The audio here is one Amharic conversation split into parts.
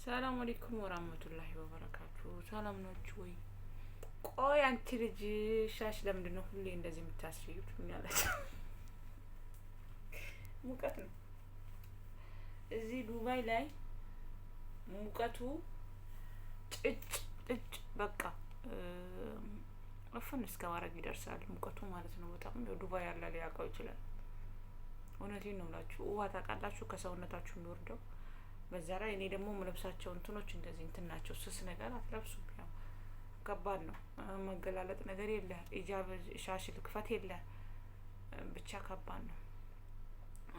ሰላም አለይኩም ወራህመቱላሂ ወበረካቱ። ሰላም ናችሁ ወይ? ቆይ አንቺ ልጅ ሻሽ ለምንድን ነው ሁሌ እንደዚህ የምታስይው? ትኛለች። ሙቀት ነው እዚህ ዱባይ ላይ ሙቀቱ ጭጭ በቃ እፍን እስከ ማድረግ ይደርሳል ሙቀቱ ማለት ነው። በጣም ዱባይ ያለ ሊያውቀው ይችላል። እውነቴን ነው የምላችሁ። ውሃ ታውቃላችሁ ከሰውነታችሁ የሚወርደው በዛ ላይ እኔ ደግሞ የምለብሳቸው እንትኖች እንደዚህ እንትን ናቸው። ስስ ነገር አትለብሱም። ያው ከባድ ነው። መገላለጥ ነገር የለ። ኢጃብ ሻሽ ልክፈት የለ። ብቻ ከባድ ነው።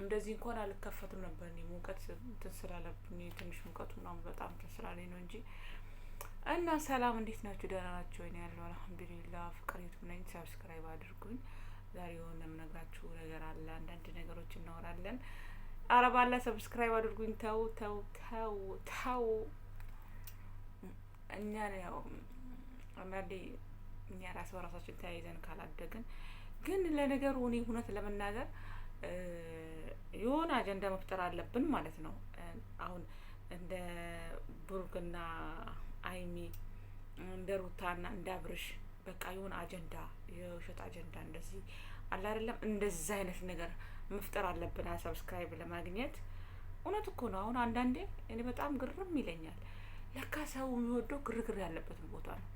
እንደዚህ እንኳን አልከፈትም ነበር እኔ ሙቀት እንትን ስላለብኝ ትንሽ ሙቀቱ ምናምን በጣም እንትን ስላለኝ ነው እንጂ እና ሰላም እንዴት ናችሁ? ደህና ናችሁ ወይ? ያለው አልሐምዱሊላህ። ፍቅር ዩቱብ ነኝ። ሰብስክራይብ አድርጉኝ። ዛሬ የሆነ የምነግራችሁ ነገር አለ። አንዳንድ ነገሮች እናወራለን። አረብ አለ ሰብስክራይብ አድርጉኝ። ተው እኛ ያው አንዳንዴ እኛ ራስ በራሳችን ተያይዘን ካላደግን ግን ለነገሩ እኔ እውነት ለመናገር የሆነ አጀንዳ መፍጠር አለብን ማለት ነው። አሁን እንደ ብሩክና አይሚ እንደ ሩታና እንደ አብርሽ በቃ የሆነ አጀንዳ የውሸት አጀንዳ እንደዚህ አለ አይደለም። እንደዛ አይነት ነገር መፍጠር አለብን ሰብስክራይብ ለማግኘት። እውነት እኮ ነው። አሁን አንዳንዴ እኔ በጣም ግርም ይለኛል። ለካ ሰው የሚወደው ግርግር ያለበትን ቦታ ነው።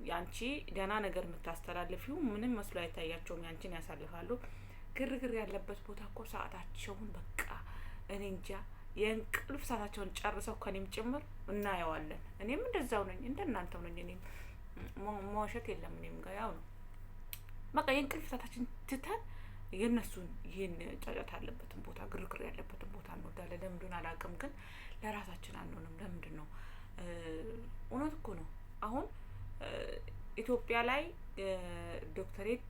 ያንቺ ደህና ነገር የምታስተላልፊው ምንም መስሎ አይታያቸውም። ያንቺን ያሳልፋሉ። ግርግር ያለበት ቦታ እኮ ሰዓታቸውን በቃ እኔ እንጃ የእንቅልፍ ሰዓታቸውን ጨርሰው ከኔም ጭምር እናየዋለን። እኔም እንደዛው ነኝ፣ እንደናንተው ነኝ። እኔም መዋሸት የለም እኔም ጋር ያው ነው። በቃ የእንቅልፍ ሰዓታችን ትተን የእነሱን ይህን ጫጫታ ያለበትን ቦታ ግርግር ያለበትን ቦታ እንወዳለን። ለምንድን አላውቅም፣ ግን ለራሳችን አንሆንም። ለምንድን ነው? እውነት እኮ ነው። አሁን ኢትዮጵያ ላይ ዶክተሬት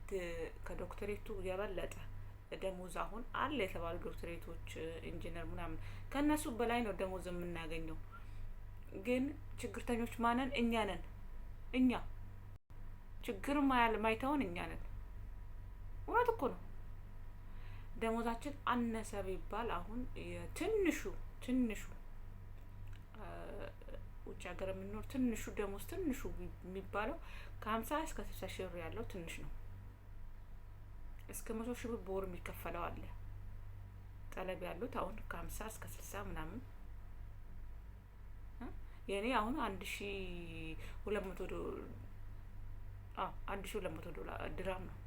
ከዶክተሬቱ የበለጠ ደሞዝ አሁን አለ የተባሉ ዶክተሬቶች ኢንጂነር ምናምን ከእነሱ በላይ ነው ደሞዝ የምናገኘው። ግን ችግርተኞች ማነን? እኛ ነን። እኛ ችግር ማይተውን እኛ ነን። እውነት እኮ ነው። ደሞዛችን አነሰ ቢባል አሁን ትንሹ ውጭ ሀገር የምንኖር ትንሹ ደሞዝ ትንሹ የሚባለው ከ50 እስከ 60 ሺህ ብር ያለው ትንሽ ነው። እስከ 100 ሺህ ብር በወር የሚከፈለው አለ። ጠለብ ያሉት አሁን ከ50 እስከ 60 ምናምን። የኔ አሁን 1200 ድራም ነው።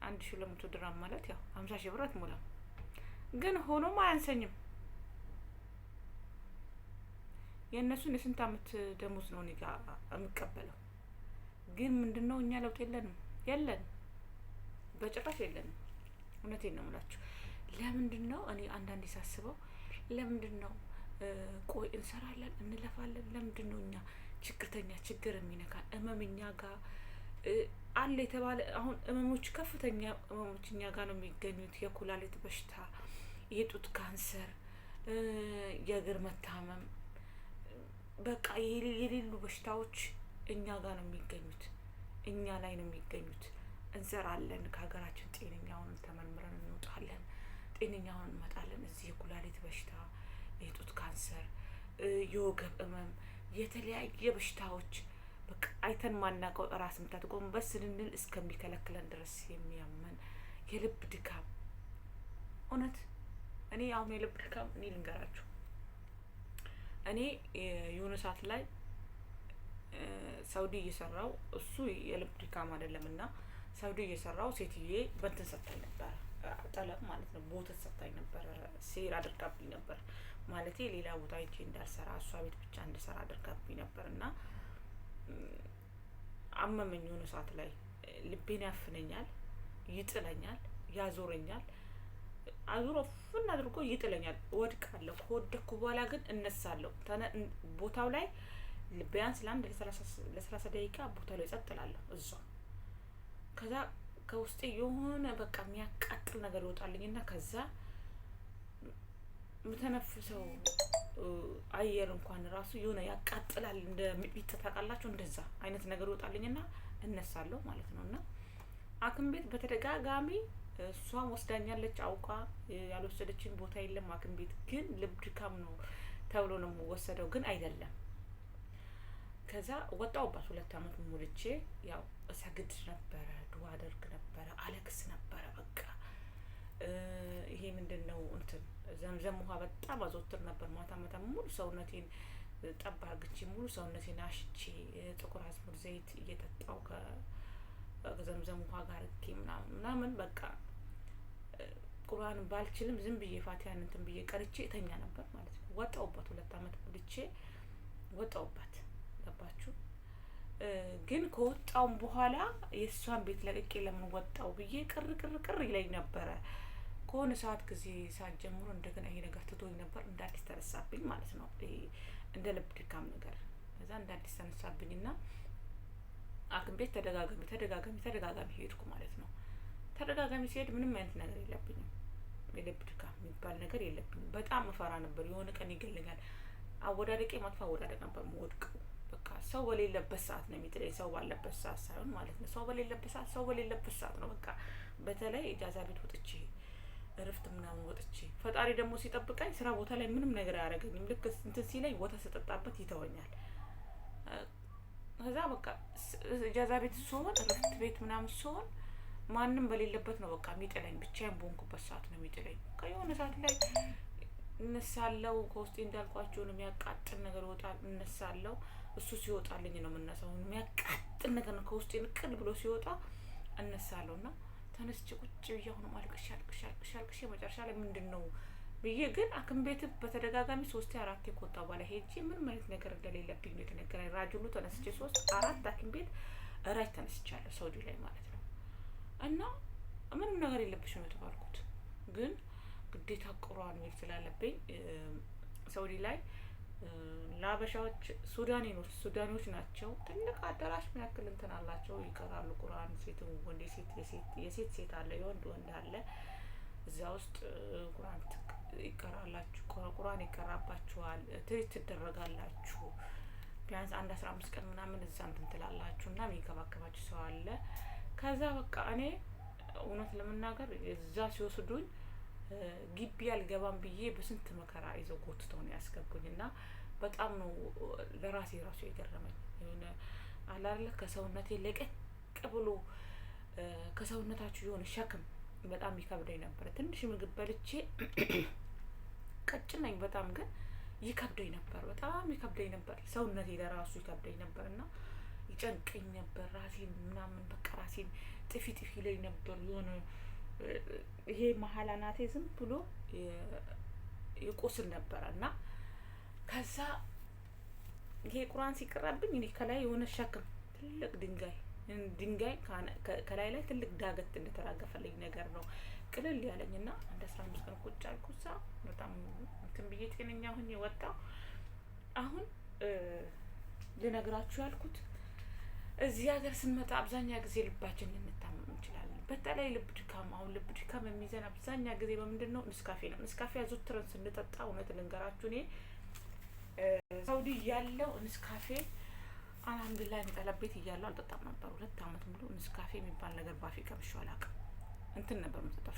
1200 ድራም ማለት ያው 50 ሺህ ብር አትሞላም። ግን ሆኖም አያንሰኝም። የእነሱን የስንት አመት ደሞዝ ነው እኔ ጋር የምቀበለው። ግን ምንድነው እኛ ለውጥ የለንም በጭራሽ የለንም። እውነቴን ነው የምላችሁ። ለምንድን ነው እኔ አንዳንዴ ሳስበው ለምንድን ነው ቆይ እንሰራለን እንለፋለን፣ ለምንድን ነው እኛ ችግር የሚነካን እኛ ጋር አለ የተባለ አሁን እመሞች ከፍተኛ እመሞች እኛ ጋር ነው የሚገኙት። የኩላሊት በሽታ፣ የጡት ካንሰር፣ የእግር መታመም በቃ የሌሉ በሽታዎች እኛ ጋር ነው የሚገኙት። እኛ ላይ ነው የሚገኙት። እንሰራለን ከሀገራችን ጤነኛውን ተመርምረን እንወጣለን። ጤነኛውን እንመጣለን። እዚህ የኩላሊት በሽታ፣ የጡት ካንሰር፣ የወገብ እመም፣ የተለያየ በሽታዎች በቃ አይተን ማናውቀው ራስ ምታት ጎንበስ ስንል እስከሚከለክለን ድረስ የሚያመን የልብ ድካም። እውነት እኔ አሁን የልብ ድካም እኔ ልንገራችሁ። እኔ የሆነ ሰዓት ላይ ሳውዲ እየሰራው እሱ የልብ ድካም አይደለም እና ሳውዲ እየሰራው ሴትዬ በእንትን ሰጥታኝ ነበር፣ ጠለብ ማለት ነው። ቦተት ሰጥታኝ ነበር። ሴር አድርጋብኝ ነበር ማለቴ ሌላ ቦታ ሄጄ እንዳልሰራ እሷ ቤት ብቻ እንድሰራ አድርጋብኝ ነበር እና አመመኝ። የሆነ ሰዓት ላይ ልቤን ያፍነኛል፣ ይጥለኛል፣ ያዞረኛል። አዙሮ ፍን አድርጎ ይጥለኛል። ወድቃለሁ። ከወደኩ በኋላ ግን እነሳለሁ። ቦታው ላይ ቢያንስ ለአንድ ለ30 ደቂቃ ቦታው ላይ ጸጥ እላለሁ እዛው። ከዛ ከውስጤ የሆነ በቃ የሚያቃጥል ነገር ይወጣልኝና ከዛ ምተነፍሰው አየር እንኳን ራሱ የሆነ ያቃጥላል። እንደ ሚጥሚጣ ታውቃላችሁ? እንደዛ አይነት ነገር ይወጣልኝና እነሳለሁ ማለት ነው። እና ሐኪም ቤት በተደጋጋሚ እሷም ወስዳኛለች አውቃ። ያልወሰደችን ቦታ የለም ሐኪም ቤት ግን ልብ ድካም ነው ተብሎ ነው የምወሰደው፣ ግን አይደለም። ከዛ ወጣሁባት 2 አመት ሞልቼ ያው እሰግድ ነበረ፣ ዱዓ አደርግ ነበረ፣ አለቅስ ነበረ። በቃ ይሄ ምንድነው እንትን ዘምዘም ውሃ በጣም አዘወትር ነበር። ማታ ማታ ሙሉ ሰውነቴን ጠብ አርግቼ ሙሉ ሰውነቴን አሽቼ ጥቁር አዝሙድ ዘይት እየጠጣው ከዘምዘም ውሃ ጋር አርጌ ምናምን በቃ ቁርአን ባልችልም ዝም ብዬ ፋቲሃን እንትን ብዬ ቀርቼ እተኛ ነበር ማለት ነው። ወጣሁባት 2 አመት ሞልቼ ወጣሁባት። ገባችሁ? ግን ከወጣውም በኋላ የእሷን ቤት ለቅቄ ለምን ወጣው ብዬ ቅር ይለኝ ነበረ። ከሆነ ጊዜ ሰዓት ጀምሮ እንደገና ይሄ ነገር ትቶኝ ነበር። እንደ አዲስ ተነሳብኝ ማለት ነው። እንደ ልብ ድካም ነገር ከዛ እንደ አዲስ ተነሳብኝና ሐኪም ቤት ተደጋጋሚ ሄድኩ ማለት ነው። ተደጋጋሚ ሲሄድ ምንም አይነት ነገር የለብኝም። የልብ ድካም የሚባል ነገር የለብኝም። በጣም እፈራ ነበር። የሆነ ቀን ይገለኛል። አወዳደቄ መጥፎ አወዳደቅ ነበር የምወድቀው። በቃ ሰው በሌለበት ሰዓት ነው የሚጥለኝ፣ ሰው ባለበት ሰዓት ሳይሆን ማለት ነው። ሰው በሌለበት ሰዓት ነው በቃ። በተለይ ኢጃዛ ቤት ወጥቼ እረፍት ምናምን ወጥቼ ፈጣሪ ደግሞ ሲጠብቀኝ ስራ ቦታ ላይ ምንም ነገር አያደርገኝም። ልክ እንትን ሲለኝ ወተት ስጠጣበት ይተወኛል። ከዛ በቃ ኢጃዛ ቤት ስሆን እረፍት ቤት ምናምን ስሆን ማንም በሌለበት ነው በቃ የሚጥለኝ። ብቻዬን በሆንኩበት ሰዓት ነው የሚጥለኝ። ከየሆነ ሰዓት ላይ እነሳለሁ። ከውስጤ እንዳልኳቸው ነው የሚያቃጥል ነገር ይወጣል። እነሳለሁ። እሱ ሲወጣልኝ ነው የምነሳው። የሚያቃጥል ነገር ነው ከውስጤ ንቅል ብሎ ሲወጣ እነሳለሁ። እና ተነስቼ ቁጭ ብዬ አሁንም አልቅሼ መጨረሻ ላይ ምንድነው ብዬ ግን ሐኪም ቤት በተደጋጋሚ 3-4 ከወጣ በኋላ ሄጄ ምንም አይነት ነገር እንደሌለብኝ ነው የተነገረኝ። ራጁሉ ተነስቼ 3-4 ሐኪም ቤት ራጅ ተነስቻለሁ ሳውዲ ላይ ማለት ነው። እና ምንም ነገር የለብሽ ነው የተባልኩት። ግን ግዴታ ቁርአን መሄድ ስላለብኝ ሳውዲ ላይ ለሀበሻዎች ሱዳኖች ናቸው። ትልቅ አዳራሽ የሚያክል እንትን አላቸው። ይቀራሉ ቁርአን። ሴትም ወንድ የሴት አለ፣ የወንድ አለ። እዚያ ውስጥ ቁርአን ይቀራባችኋል። ትሪት ትደረጋላችሁ። ቢያንስ 15 ቀን ምናምን እዛ እንትን ትላላችሁ እና የሚንከባከባችሁ ሰው አለ። ከዛ በቃ እኔ እውነት ለመናገር እዛ ሲወስዱኝ ግቢ አልገባም ብዬ በስንት መከራ ይዘው ጎትተው ነው ያስገቡኝ። እና በጣም ነው ለራሴ ራሱ የገረመኝ። የሆነ አላለ ከሰውነቴ ለቀቅ ብሎ ከሰውነታችሁ የሆነ ሸክም በጣም ይከብደኝ ነበር። ትንሽ ምግብ በልቼ ቀጭን ነኝ በጣም፣ ግን ይከብደኝ ነበር። ሰውነቴ ለራሱ ይከብደኝ ነበር እና ይጨንቀኝ ነበር። ራሴን ምናምን በቃ ራሴን ጥፊ ላይ ነበር። የሆነ ይሄ መሀል አናቴ ዝም ብሎ ይቆስል ነበረ። እና ከዛ ይሄ ቁርአን ሲቀራብኝ እኔ ከላይ የሆነ ሸክም ትልቅ ድንጋይ ከላይ ላይ ትልቅ ዳገት እንደተራገፈልኝ ነገር ነው ቅልል ያለኝ። እና አንድ 15 ቀን ቁጭ አልኩ እዛ። በጣም እንትን ብዬ ጤነኛ ሆኜ ወጣሁ። አሁን ልነግራችሁ ያልኩት እዚህ ሀገር ስንመጣ አብዛኛ ጊዜ ልባችን ልንታመም እንችላለን። በተለይ ልብ ድካም። አሁን ልብ ድካም የሚይዘን አብዛኛ ጊዜ በምንድን ነው? ንስካፌ ነው። ንስካፌ አዘውትረን ስንጠጣ እውነት ልንገራችሁ እኔ ሳውዲ እያለሁ ንስካፌ አልሐምዱሊላህ የሚጠላ ቤት እያለሁ አልጠጣም ነበር። 2 አመት ሙሉ ንስካፌ የሚባል ነገር ባፌ ቀምሼው አላውቅም። እንትን ነበር የምጠጣው፣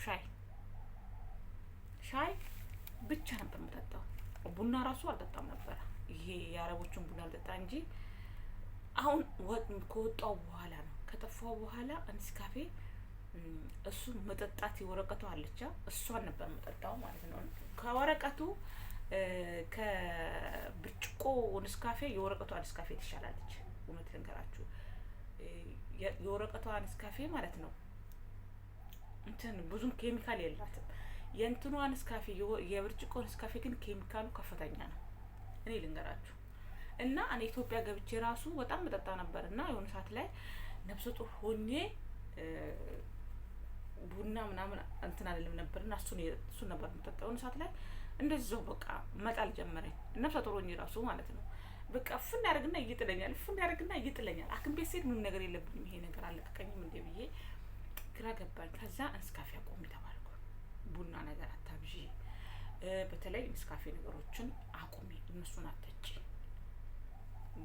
ሻይ ብቻ ነበር የምጠጣው። ቡና ራሱ አልጠጣም ነበር። ይሄ የአረቦቹን ቡና አልጠጣ እንጂ አሁን ከወጣው በኋላ ነው ከጠፋው በኋላ ንስካፌ እሱ መጠጣት የወረቀቱ አለቻ እሷን ነበር መጠጣው ማለት ነው። ከወረቀቱ ከብርጭቆ ንስካፌ የወረቀቷ ንስካፌ ትሻላለች። እውነት ልንገራችሁ የወረቀቷ ንስካፌ ማለት ነው እንትን ብዙም ኬሚካል የላትም። የእንትኗ ንስካፌ የብርጭቆ ንስካፌ ግን ኬሚካሉ ከፍተኛ ነው። እኔ ልንገራችሁ እና እኔ ኢትዮጵያ ገብቼ ራሱ በጣም መጠጣ ነበር። እና የሆነ ሰዓት ላይ ነፍሰ ጡር ሆኜ ቡና ምናምን እንትን አይደለም ነበርና እሱን ነበር የምጠጣው። የሆነ ሰዓት ላይ እንደዚያው በቃ መጣል ጀመረኝ። ነፍሰ ጡር ሆኜ ራሱ ማለት ነው። በቃ ፍን ያደርግና ይጥለኛል። ሐኪም ቤት ስሄድ ምንም ነገር የለብኝም። ይሄ ነገር አለቀቀኝም እንደ ብዬ ግራ ገባኝ። ከዛ ንስካፌ አቆሚ ተባልኩ። ቡና ነገር አታብዢ፣ በተለይ ንስካፌ ነገሮችን አቁሚ፣ እነሱን አትጠጪ።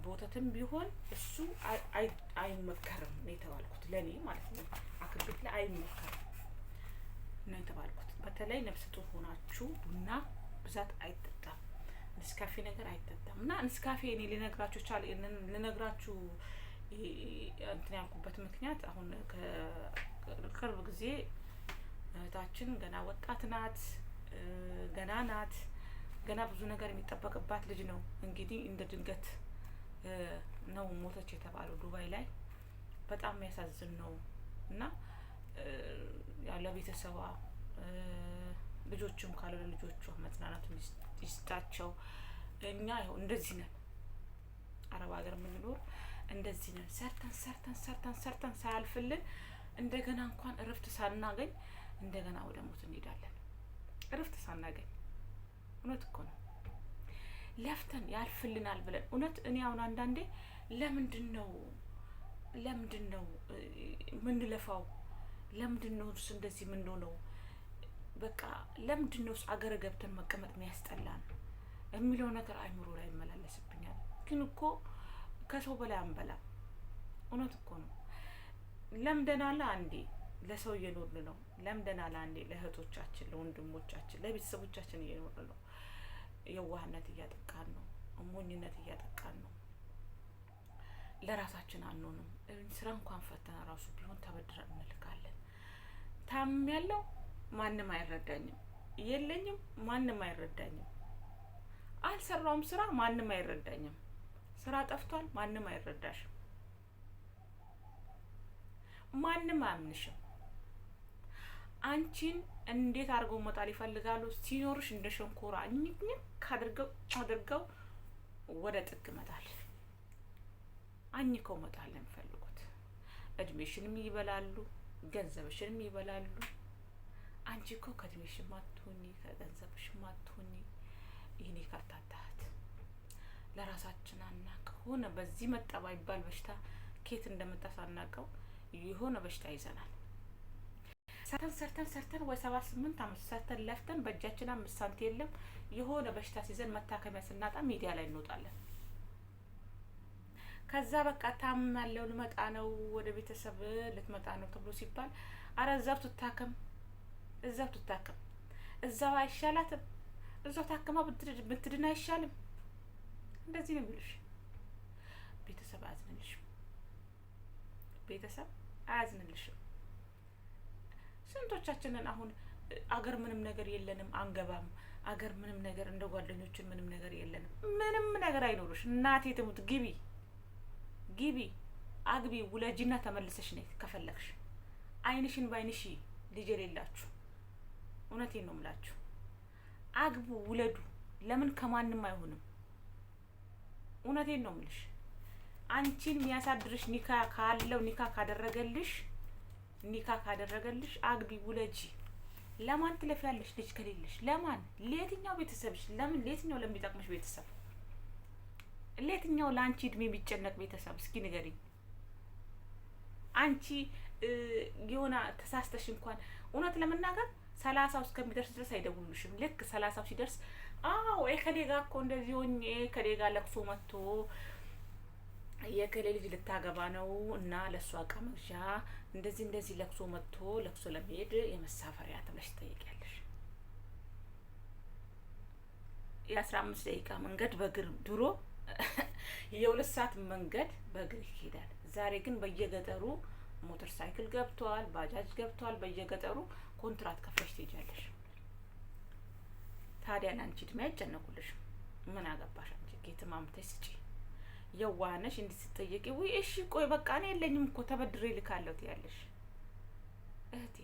ቦተትም ቢሆን እሱ አይመከርም ነው የተባልኩት። ለኔ ማለት ነው ሐኪም ቤት ላይ አይመከርም። ነው የተባልኩት። በተለይ ነፍሰ ጡር ሆናችሁ ቡና ብዛት አይጠጣም፣ ንስካፌ ነገር አይጠጣም። እና ንስካፌ እኔ ልነግራችሁ እንትን ያልኩበት ምክንያት አሁን ከቅርብ ጊዜ እህታችን ገና ወጣት ናት፣ ገና ብዙ ነገር የሚጠበቅባት ልጅ ነው። እንግዲህ እንደ ድንገት ነው ሞተች የተባለው ዱባይ ላይ። በጣም የሚያሳዝን ነው። እና ያው ለቤተሰቧ ልጆቹም ካለ ልጆቿ መጽናናቱን ይስጣቸው። እኛ ያው እንደዚህ ነን፣ አረብ ሀገር የምንኖር እንደዚህ ነን። ሰርተን ሳያልፍልን እንደገና እንኳን እረፍት ሳናገኝ እንደገና ወደ ሞት እንሄዳለን። እረፍት ሳናገኝ እውነት እኮ ነው። ለፍተን ያልፍልናል ብለን እውነት እኔ አሁን አንዳንዴ ለምንድን ነው ምንለፋው? ለምንድን ነው እንደዚህ ምንሆነው? በቃ ለምንድን ነው አገር ገብተን መቀመጥ የሚያስጠላን የሚለው ነገር አይምሮ ላይ ይመላለስብኛል። ግን እኮ ከሰው በላይ አንበላም። እውነት እኮ ነው። ለምደናል አንዴ ለሰው እየኖርን ነው። ለምደናል አንዴ ለእህቶቻችን፣ ለወንድሞቻችን፣ ለቤተሰቦቻችን እየኖርን ነው። የዋህነት እያጠቃን ነው። ሞኝነት እያጠቃን ነው። ለራሳችን አንሆንም። ስራ እንኳን ፈተና ራሱ ቢሆን ተበድረን እንልካለን። ታምም ያለው ማንም አይረዳኝም፣ የለኝም ማንም አይረዳኝም፣ አልሰራውም ስራ ማንም አይረዳኝም፣ ስራ ጠፍቷል ማንም አይረዳሽም፣ ማንም አያምንሽም። አንቺን እንዴት አድርገው መጣል ይፈልጋሉ? ሲኖርሽ እንደ ሸንኮራ እኝክ አድርገው ወደ ጥግ መጣል፣ አኝከው መጣል ነው የሚፈልጉት። እድሜሽንም ይበላሉ፣ ገንዘብሽንም ይበላሉ። አንቺ እኮ ከእድሜሽም አትሆኚ ከገንዘብሽም አትሆኚ። ይህኔ ካታታት ለራሳችን አናውቅ ሆነ። በዚህ መጣ ባይባል በሽታ ኬት እንደመጣ ሳናውቀው የሆነ በሽታ ይዘናል። ሰርተን ወይ 78 አመት ሰርተን ለፍተን በእጃችን 5 ሳንቲም የለም። የሆነ በሽታ ሲዘን መታከሚያ ስናጣ ሚዲያ ላይ እንወጣለን። ከዛ በቃ ታምማለሁ ልመጣ ነው ወደ ቤተሰብ ልትመጣ ነው ተብሎ ሲባል አረ እዛው ትታከም፣ እዛው አይሻላትም? እዛው ታከማ ብትድን አይሻልም? እንደዚህ ነው የሚሉሽ። ቤተሰብ አያዝንልሽም። ስንቶቻችንን አሁን አገር ምንም ነገር የለንም አንገባም፣ አገር ምንም ነገር እንደ ጓደኞችን ምንም ነገር የለንም፣ ምንም ነገር አይኖርሽ። እናቴ ትሙት ግቢ አግቢ ውለጂና ተመልሰሽ ነይ ከፈለግሽ። አይንሽን ባይንሽ ልጅ የሌላችሁ እውነቴን ነው የምላችሁ፣ አግቡ ውለዱ። ለምን ከማንም አይሆንም? እውነቴን ነው የምልሽ። አንቺን የሚያሳድርሽ ኒካ ካለው ኒካ ካደረገልሽ አግቢ ውለጂ። ለማን ትለፊያለሽ? ልጅ ከሌለሽ ለማን? ለየትኛው ቤተሰብሽ? ለምን? ለየትኛው ለሚጠቅምሽ ቤተሰብ? ለየትኛው ለአንቺ እድሜ የሚጨነቅ ቤተሰብ? እስኪ ንገሪኝ። አንቺ የሆነ ተሳስተሽ እንኳን እውነት ለመናገር 30 እስከሚደርስ ድረስ አይደውሉልሽም። ልክ 30 ሲደርስ አዎ የከሌ ጋር እኮ እንደዚህ ሆኜ ከሌ ጋር ለቅሶ መጥቶ የከሌ ልጅ ልታገባ ነው እና ለእሷ እቃ መግዣ እንደዚህ ለቅሶ መጥቶ ለቅሶ ለመሄድ የመሳፈሪያ ተብለሽ ትጠይቂያለሽ። የ15 ደቂቃ መንገድ በእግር ድሮ የ2 ሰዓት መንገድ በእግር ይሄዳል። ዛሬ ግን በየገጠሩ ሞተር ሳይክል ገብቷል፣ ባጃጅ ገብቷል። በየገጠሩ ኮንትራት ከፍለሽ ትሄጃለሽ። ታዲያ ለአንቺ እድሜ አይጨነቁልሽም። ምን አገባሽ አንቺ? ጌትም አምተሽ ስጪ። የዋነሽ እንድትጠየቂ ወይ እሺ ቆይ በቃ እኔ የለኝም እኮ ተበድሬ ልካለሁ ትያለሽ። እህቴ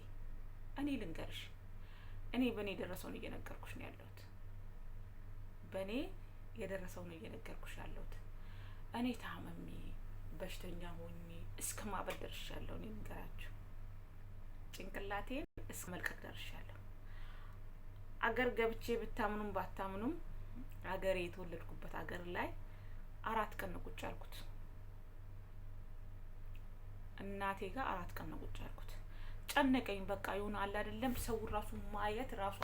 እኔ ልንገርሽ፣ እኔ በእኔ የደረሰውን እየነገርኩሽ ነው ያለሁት። በእኔ የደረሰውን እየነገርኩሽ ያለሁት። እኔ ታመሜ በሽተኛ ሆኜ እስከ ማበድ ደርሻለሁ። እኔ ልንገራችሁ፣ ጭንቅላቴን እስከ መልቀቅ ደርሻለሁ። አገር ገብቼ ብታምኑም ባታምኑም አገሬ የተወለድኩበት አገር ላይ 4 ቀን ነው ቁጭ ያልኩት። እናቴ ጋር 4 ቀን ነው ቁጭ ያልኩት። ጨነቀኝ። በቃ ይሁን አለ አይደለም። ሰውን ራሱ ማየት ራሱ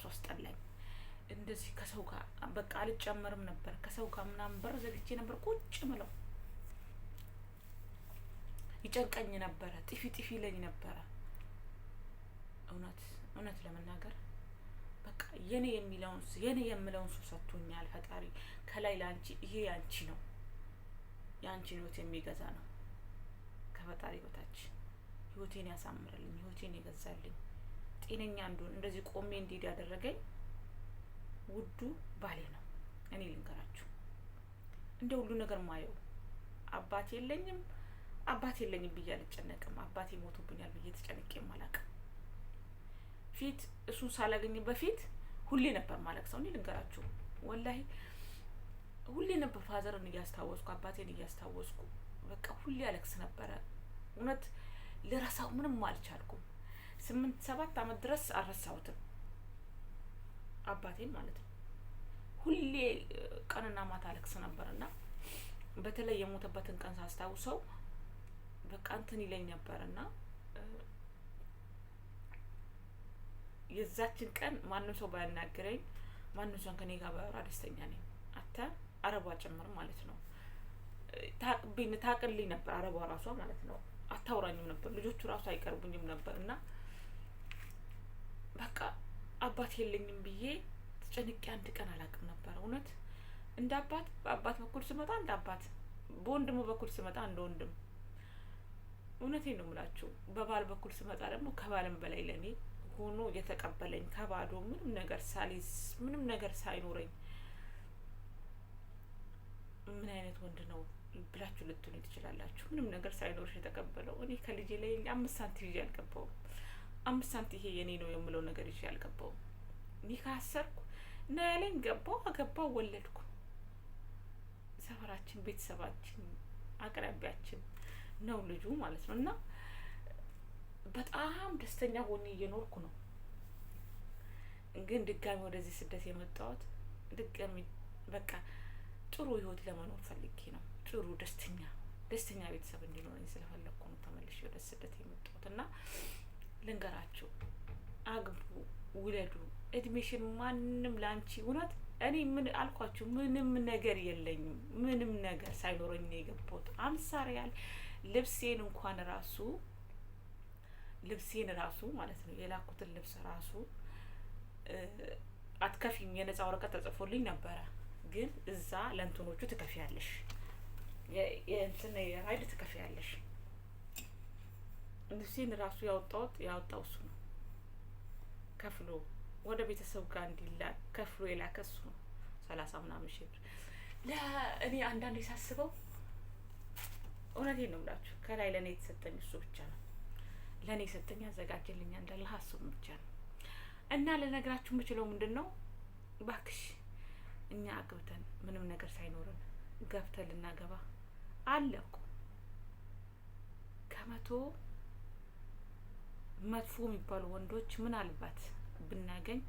አስጠላኝ። እንደዚህ ከሰው ጋር በቃ አልጨመርም ነበር። ከሰው ጋር ምናምን በር ዘግቼ ነበር ቁጭ ምለው። ይጨንቀኝ ነበረ፣ ጥፊ ጥፊ ይለኝ ነበረ። እውነት ለመናገር በቃ የኔ የምለውን ሰው ሰጥቶኛል ፈጣሪ። ከላይ ላንቺ ይሄ ያንቺ ነው፣ ያንቺን ህይወት የሚገዛ ነው ከፈጣሪ በታች። ህይወቴን ያሳምረልኝ፣ ህይወቴን የገዛልኝ፣ ጤነኛ እንደሆን እንደዚህ ቆሜ እንዲሄድ ያደረገኝ ውዱ ባሌ ነው። እኔ ልንገራችሁ እንደ ሁሉ ነገር ማየው አባት የለኝም ብዬ አልጨነቅም። አባቴ ሞቶብኛል ብዬ ተጨንቄም አላውቅም። ፊት እሱን ሳላገኝ በፊት ሁሌ ነበር ማለቅሰው። እኔ ልንገራችሁ ወላሂ ሁሌ ነበር ፋዘርን እያስታወስኩ አባቴን እያስታወስኩ በቃ ሁሌ አለቅስ ነበረ። እውነት ልረሳው ምንም አልቻልኩም። 7 አመት ድረስ አልረሳሁትም አባቴን ማለት ነው። ሁሌ ቀንና ማታ አለቅስ ነበርና በተለይ የሞተበትን ቀን ሳስታውሰው በቃ እንትን ይለኝ ነበርና የዛችን ቀን ማንም ሰው ባያናገረኝ ማንም ሰው ከኔ ጋር ባወራ ደስተኛ ነኝ። አረቧ ጭምር ማለት ነው። ታቅልኝ ነበር አረቧ ራሷ ማለት ነው። አታውራኝም ነበር፣ ልጆቹ ራሱ አይቀርቡኝም ነበርና በቃ አባት የለኝም ብዬ ተጨንቄ አንድ ቀን አላውቅም ነበር። እውነት እንደ አባት በአባት በኩል ስመጣ እንደ አባት፣ በወንድሙ በኩል ስመጣ እንደ ወንድም። እውነቴን ነው የምላችሁ። በባል በኩል ስመጣ ደግሞ ከባልም በላይ ለኔ ሆኖ የተቀበለኝ ከባዶ ምንም ነገር ሳሊዝ ምንም ነገር ሳይኖረኝ ምን አይነት ወንድ ነው ብላችሁ ልትሉ ትችላላችሁ። ምንም ነገር ሳይኖርሽ የተቀበለው። እኔ ከልጄ ላይ 5 ሳንቲም ይዤ አልገባውም። 5 ሳንቲም ይሄ የኔ ነው የምለው ነገር ይዤ አልገባውም። እኔ ካሰርኩ እና ያለኝ አገባው ወለድኩ። ሰፈራችን፣ ቤተሰባችን፣ አቅራቢያችን ነው ልጁ ማለት ነው። እና በጣም ደስተኛ ሆኜ እየኖርኩ ነው። ግን ድጋሚ ወደዚህ ስደት የመጣሁት ድጋሚ በቃ ጥሩ ህይወት ለመኖር ፈልጌ ነው። ጥሩ ደስተኛ ቤተሰብ እንዲኖረኝ ስለፈለኩ ነው ተመልሼ ወደ ስደት የመጣሁት። እና ልንገራችሁ፣ አግቡ፣ ውለዱ። እድሜሽን ማንም ላንቺ እውነት እኔ ምን አልኳችሁ፣ ምንም ነገር የለኝም። ምንም ነገር ሳይኖረኝ ነው የገባሁት። 50 ሪያል ልብሴን ራሱ ማለት ነው የላኩትን ልብስ ራሱ አትከፊም፣ የነጻ ወረቀት ተጽፎልኝ ነበረ። ግን እዛ ለእንትኖቹ ትከፊያለሽ፣ የራይድ ትከፊያለሽ። ልብሴን ራሱ ያወጣው እሱ ነው ከፍሎ ወደ ቤተሰብ ጋር እንዲላክ ከፍሎ የላከ እሱ ነው። 30 ምናምን ሺህ ብር። ለእኔ አንዳንዴ ሳስበው እውነቴን ነው የምላችሁ ከላይ ለእኔ የተሰጠኝ እሱ ብቻ ነው። ለእኔ የሰጠኝ ያዘጋጀልኝ እንዳለ እሱ ብቻ ነው። እና ልነግራችሁ የምችለው ምንድን ነው፣ እባክሽ እኛ አግብተን ምንም ነገር ሳይኖረን ገብተን ልናገባ አለ እኮ ከመቶ መጥፎ የሚባሉ ወንዶች ምናልባት ብናገኝ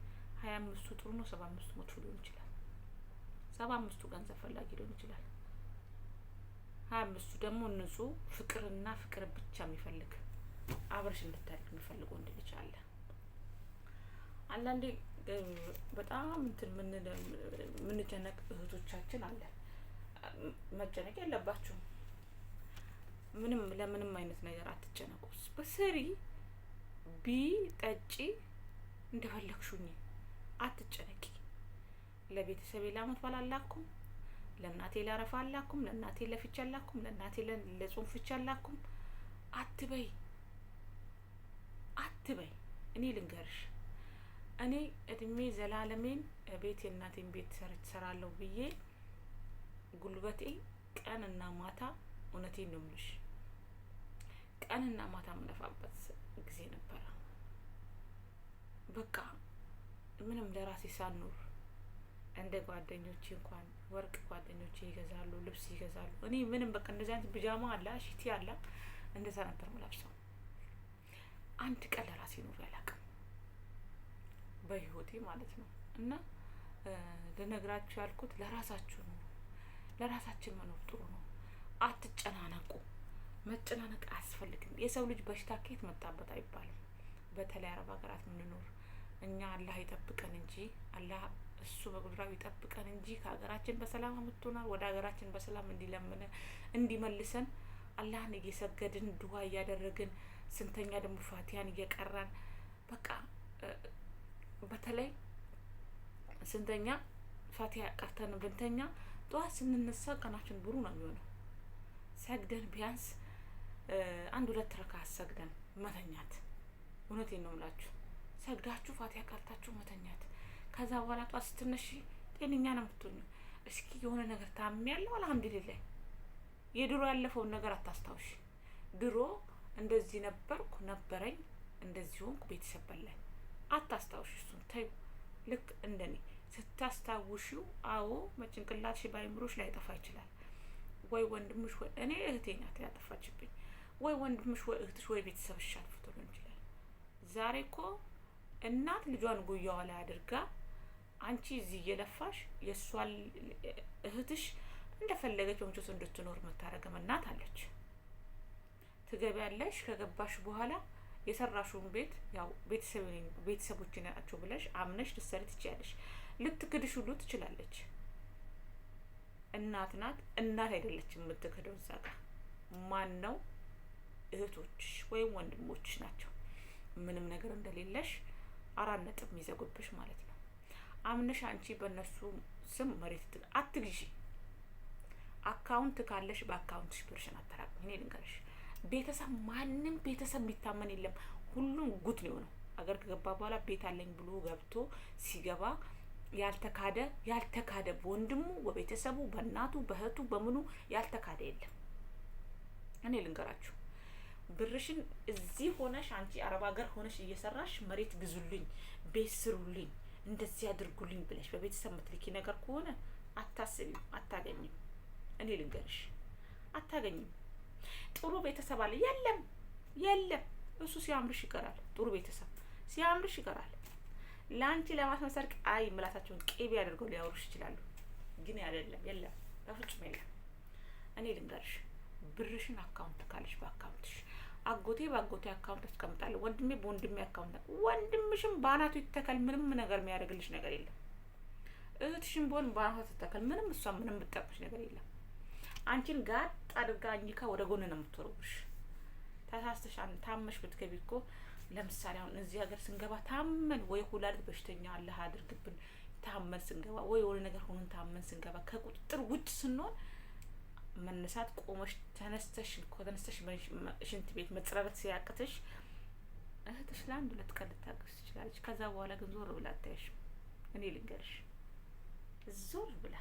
25ቱ ጥሩ ነው፣ 75ቱ መጥፎ ሊሆን ይችላል። 75ቱ ገንዘብ ፈላጊ ሊሆን ይችላል። 25ቱ ደግሞ ንጹህ ፍቅርና ፍቅር ብቻ የሚፈልግ አብረሽ እንድታድግ የሚፈልግ ወንድ ልጅ አለ። አንዳንዴ በጣም እንትን ምንጨነቅ እህቶቻችን አለ። መጨነቅ የለባችሁም። ለምንም አይነት ነገር አትጨነቁ። በስሪ ጠጪ እንደፈለግሹኝ አትጨነቂ። ለቤተሰቤ ለአመት በዓል አላኩም፣ ለእናቴ ለአረፋ አላኩም፣ ለእናቴ ለፍቻ አላኩም፣ ለእናቴ ለጾም ፍቻ አላኩም አትበይ። እኔ ልንገርሽ፣ እኔ እድሜ ዘላለሜን ቤት የእናቴን ቤት ሰራለሁ ብዬ ጉልበቴ ቀንና ማታ፣ እውነቴን ነው የምልሽ፣ ቀንና ማታ የምለፋበት ጊዜ ነበረ። በቃ ምንም ለራሴ ሳልኖር እንደ ጓደኞቼ እንኳን ወርቅ ጓደኞቼ ይገዛሉ፣ ልብስ ይገዛሉ። እኔ ምንም በቃ እንደዚህ አይነት ቢጃማ አለ፣ ሽቲ አለ፣ እንደዛ ነበር የምለብሰው። አንድ ቀን ለራሴ ኖር አላውቅም በህይወቴ ማለት ነው። እና ልነግራችሁ ያልኩት ለራሳችሁ ነው። ለራሳችን መኖር ጥሩ ነው። አትጨናነቁ። መጨናነቅ አያስፈልግም። የሰው ልጅ በሽታ ከየት መጣበት አይባልም። በተለይ አረብ ሀገራት የምንኖር እኛ አላህ ይጠብቀን እንጂ አላህ እሱ በቁድራው ይጠብቀን እንጂ ከሀገራችን በሰላም አምጥቶናል። ወደ ሀገራችን በሰላም እንዲመልሰን አላህን እየሰገድን ዱዓ እያደረግን ስንተኛ ደግሞ ፋቲያን እየቀራን በቃ በተለይ ስንተኛ ፋቲያ ቀርተን ብንተኛ ጠዋት ስንነሳ ቀናችን ብሩ ነው የሚሆነው። ሰግደን ቢያንስ 1-2 ረካ ሰግደን መተኛት። እውነቴን ነው የምላችሁ። ሰግዳችሁ ፋቲያ ቀርታችሁ መተኛት። ከዛ በኋላ ጠዋት ስትነሺ ጤነኛ ነው የምትሆኚው። እስኪ የሆነ ነገር ታሚያለሁ አልሐምዱሊላህ። የድሮ ያለፈውን ነገር አታስታውሺ። ድሮ እንደዚህ ነበርኩ ነበረኝ እንደዚህ ሆንኩ ቤተሰብ በላኝ አታስታውሺ። እሱን ተይው። ልክ እንደኔ ስታስታውሺው አዎ መጭንቅላትሽ ባይምሮሽ ላይ ጠፋ ይችላል። ወይ ወንድምሽ ወይ እኔ እህቴ ናት ያጠፋችብኝ፣ ወይ ወንድምሽ ወይ እህትሽ ወይ ቤተሰብሽ አጥፍቶ ሊሆን ይችላል። ዛሬ እኮ እናት ልጇን ጉያዋ ላይ አድርጋ አንቺ እዚህ እየለፋሽ የእሷን እህትሽ እንደፈለገች ወንጆስ እንድትኖር መታረገም እናት አለች። ትገቢያለሽ። ከገባሽ በኋላ የሰራሽውን ቤት ያው ቤተሰቦች ናቸው ብለሽ አምነሽ ልትሰሪ ትችያለሽ። ልትክድሽ ሁሉ ትችላለች። እናት ናት። እናት አይደለችም የምትክደው። እዛ ጋር ማን ነው? እህቶችሽ ወይም ወንድሞችሽ ናቸው። ምንም ነገር እንደሌለሽ 4 ነጥብ የሚዘጉብሽ ማለት ነው። አምነሽ አንቺ በእነሱ ስም መሬት አትግዢ። አካውንት ካለሽ በአካውንትሽ ብርሽን አተራቅም። እኔ ልንገርሽ፣ ቤተሰብ ማንም ቤተሰብ የሚታመን የለም። ሁሉም ጉድ ነው የሆነው። አገር ከገባ በኋላ ቤት አለኝ ብሎ ገብቶ ሲገባ ያልተካደ በወንድሙ በቤተሰቡ በእናቱ በእህቱ በምኑ ያልተካደ የለም። እኔ ልንገራችሁ፣ ብርሽን እዚህ ሆነሽ አንቺ አረብ ሀገር ሆነሽ እየሰራሽ መሬት ግዙልኝ፣ ቤት ስሩልኝ፣ እንደዚህ ያድርጉልኝ ብለሽ በቤተሰብ ምትልኪ ነገር ከሆነ አታስቢም፣ አታገኝም። እኔ ልንገርሽ አታገኝም። ጥሩ ቤተሰብ አለ የለም። እሱ ሲያምርሽ ይቀራል። ጥሩ ቤተሰብ ሲያምርሽ ይቀራል። ለአንቺ ለማስመሰል አይ ምላሳቸውን ቅቤ አድርገው ሊያወሩሽ ይችላሉ። ግን አይደለም፣ የለም፣ በፍጹም የለም። እኔ ልንገርሽ፣ ብርሽን አካውንት ካለሽ በአካውንትሽ፣ አጎቴ በአጎቴ አካውንት አስቀምጣለሁ፣ ወንድሜ በወንድሜ አካውንት፣ ወንድምሽም በአናቱ ይተከል፣ ምንም ነገር የሚያደርግልሽ ነገር የለም። እህትሽም ቢሆን በአናቱ ትተከል፣ ምንም እሷ ምንም የምትጠቅምሽ ነገር የለም። አንቺን ጋጥ አድርጋ አኝካ ወደ ጎን ነው የምትወረውሽ። ተሳስተሽ ታመሽ ብትገቢ እኮ ለምሳሌ አሁን እዚህ ሀገር ስንገባ ታመን ወይ ኩላሊት በሽተኛ አላህ አድርግብን ታመን ስንገባ ወይ የሆነ ነገር ሆነን ታመን ስንገባ ከቁጥጥር ውጭ ስንሆን መነሳት ቆመሽ ተነስተሽ ሽንት ቤት መጽረረት ሲያቅትሽ እህትሽ ለ1-2 ቀን ልታገስ ትችላለች። ከዛ በኋላ ግን ዞር ብላ አታይሽም። እኔ ልንገርሽ፣ ዞር ብላ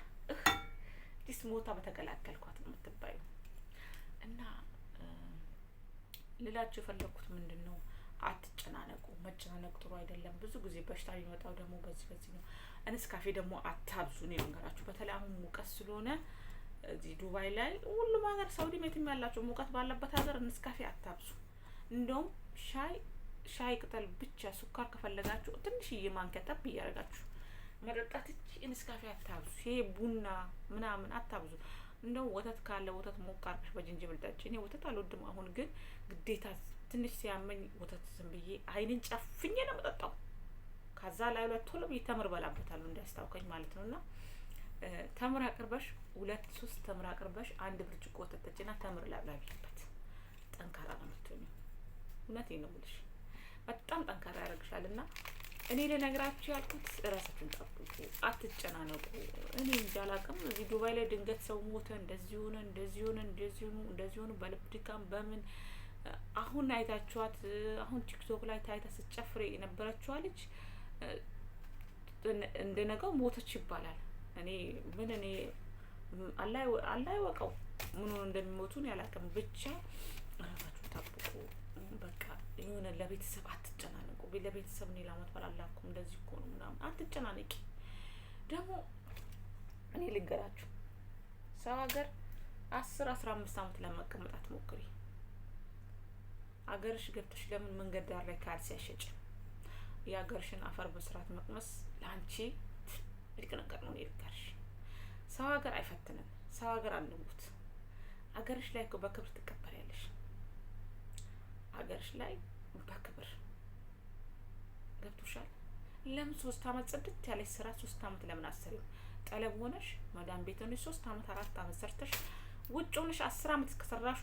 ዲስ ሞታ በተገላገልኳት ነው የምትባዩ። እና ልላችሁ የፈለኩት ምንድነው፣ አትጨናነቁ። መጨናነቅ ጥሩ አይደለም። ብዙ ጊዜ በሽታ የሚመጣው ደግሞ በዚህ ነው። እንስካፌ ደግሞ አታብዙ። እኔ ልንገራችሁ፣ በተለይ አሁን ሙቀት ስለሆነ እዚህ ዱባይ ላይ ሁሉም ሀገር ሳውዲ ሜትም ያላችሁ ሙቀት ባለበት ሀገር እንስካፌ አታብዙ። እንደውም ሻይ ቅጠል ብቻ ሱካር ከፈለጋችሁ ትንሽዬ ማንኪያ ጠብ እያደረጋችሁ መጠጣት እንጂ እንስካፌ አታብዙ። ይሄ ቡና ምናምን አታብዙ። እንደው ወተት ካለ ወተት ሞቅ አድርገሽ በጅንጅብል ጠጪ። እኔ ወተት አልወድም። አሁን ግን ግዴታ ትንሽ ሲያመኝ ወተት ዝም ብዬ አይንን ጨፍኜ ነው የምጠጣው። ከዛ ላይ ቶሎ ብዬ ተምር በላበታለሁ እንዲያስታውከኝ ማለት ነው። እና ተምር አቅርበሽ 2-3 ተምር አቅርበሽ 1 ብርጭቆ ወተት ጠጪና ተምር ላብላቢበት። ጠንካራ ነው የምትሆኚው። እውነቴን ነው የምልሽ፣ በጣም ጠንካራ ያደርግሻል። እና እኔ ለነገራችሁ ያልኩት ራሳችሁን ጠብቁ፣ አትጨናነቁ። እኔ እንጃ አላውቅም። እዚህ ዱባይ ላይ ድንገት ሰው ሞተ፣ እንደዚህ ሆነ በልብ ድካም በምን አሁን አይታችኋት፣ አሁን ቲክቶክ ላይ ታይታ ስትጨፍር የነበረችዋ ልጅ እንደነገው ሞተች ይባላል። እኔ አላህ ይወቀው ምኑን እንደሚሞቱን ያላውቅም። ብቻ ራሳችሁን ጠብቁ። በቃ የሆነ ለቤተሰብ አትጨናነቁ። ለቤተሰብ እኔ ላመት ባላላኩም እንደዚህ እኮ ነው ምናምን አትጨናነቂ። ደግሞ እኔ ልንገራችሁ፣ ሰው ሀገር 10-15 ዓመት ለመቀመጥ አትሞክሪ። አገርሽ ገብተሽ ለምን መንገድ ዳር ላይ ካልሲ ያሸጭ? የሀገርሽን አፈር በስርዓት መቅመስ ለአንቺ ትልቅ ነገር ነው። ልንገርሽ፣ ሰው ሀገር አይፈትንም። ሰው ሀገር አንሙት። አገርሽ ላይ እኮ በክብር ትቀበሪያለሽ። አገርሽ ላይ በክብር ገብቶሻል። ለምን 3 ዓመት ጽድት ያለሽ ስራ 3 ዓመት ለምን አሰሪው? ጠለብ ሆነሽ መዳም ቤት ሆነሽ 3 ዓመት 4 ዓመት ሰርተሽ ውጭ ሆነሽ 10 አመት ከሰራሹ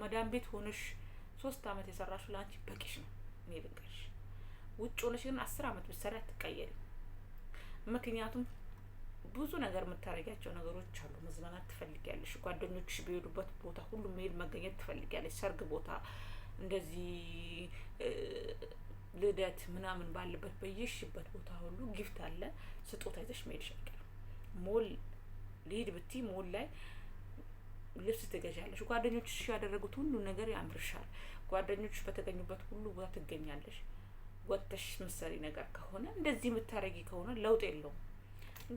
መዳም ቤት ሆነሽ 3 አመት የሰራሹ ለአንቺ በቂሽ ነው። እኔ ልንገርሽ፣ ውጭ ሆነሽ ግን 10 አመት ብትሰሪ አትቀየሪም። ምክንያቱም ብዙ ነገር የምታረጊያቸው ነገሮች አሉ። መዝናናት ትፈልጊያለሽ። ጓደኞችሽ በሄዱበት ቦታ ሁሉ መሄድ መገኘት ትፈልጊያለሽ። ሰርግ ቦታ እንደዚህ ልደት ምናምን ባለበት በየሽበት ቦታ ሁሉ ጊፍት አለ፣ ስጦታ ይዘሽ መሄድሽ አይቀርም። ሞል ልሂድ ብቲ ሞል ላይ ልብስ ትገዣለሽ። ጓደኞችሽ ያደረጉት ሁሉ ነገር ያምርሻል። ጓደኞችሽ በተገኙበት ሁሉ ቦታ ትገኛለሽ። ወጥተሽ ምሰሪ ነገር ከሆነ እንደዚህ የምታረጊ ከሆነ ለውጥ የለውም።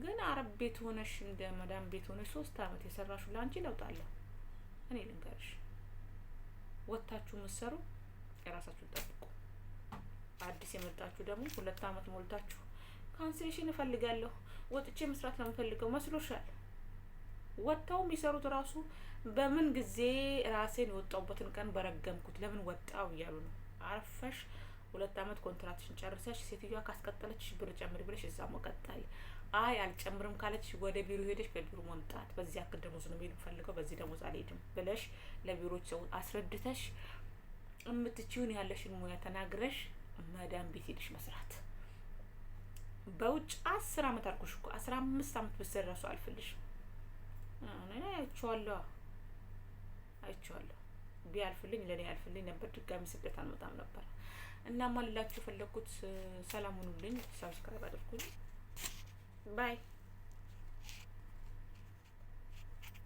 ግን አረብ ቤት ሆነሽ እንደ መዳም ቤት ሆነሽ 3 አመት የሰራሹ ለአንቺ ለውጥ አለ። እኔ ልንገርሽ፣ ወጥታችሁ ምሰሩ የራሳችሁን ጠብቁ። አዲስ የመጣችሁ ደግሞ 2 አመት ሞልታችሁ ካንሴሌሽን እፈልጋለሁ ወጥቼ መስራት ነው የምፈልገው መስሎሻል? ወጣው የሚሰሩት ራሱ በምን ጊዜ ራሴን የወጣውበትን ቀን በረገምኩት ለምን ወጣው እያሉ ነው። አርፈሽ 2 አመት ኮንትራትሽን ጨርሰሽ ሴትዮዋ ካስቀጠለችሽ ብር ጨምሪ ብለሽ እዛ መቀጠል። አይ አልጨምርም ካለች ወደ ቢሮ ሄደሽ በቢሮ መምጣት። በዚህ ያክል ደሞዝ ነው የምፈልገው፣ በዚህ ደሞዝ አልሄድም ብለሽ ለቢሮች ሰው አስረድተሽ እምትችይውን ያለሽን ሙያ ተናግረሽ መዳም ቤት ሄደሽ መስራት። በውጭ 10 አመት አልኩሽ እኮ 15 አመት ብትሰሪ እራሱ አልፈልሽም። እኔ አይቼዋለሁ ቢያልፍልኝ ለኔ ያልፍልኝ ነበር። ድጋሚ ስደት አልመጣም ነበር። እና ማልላችሁ የፈለኩት ሰላም ሁኑልኝ። ሰብስክራይብ አድርጉልኝ። ባይ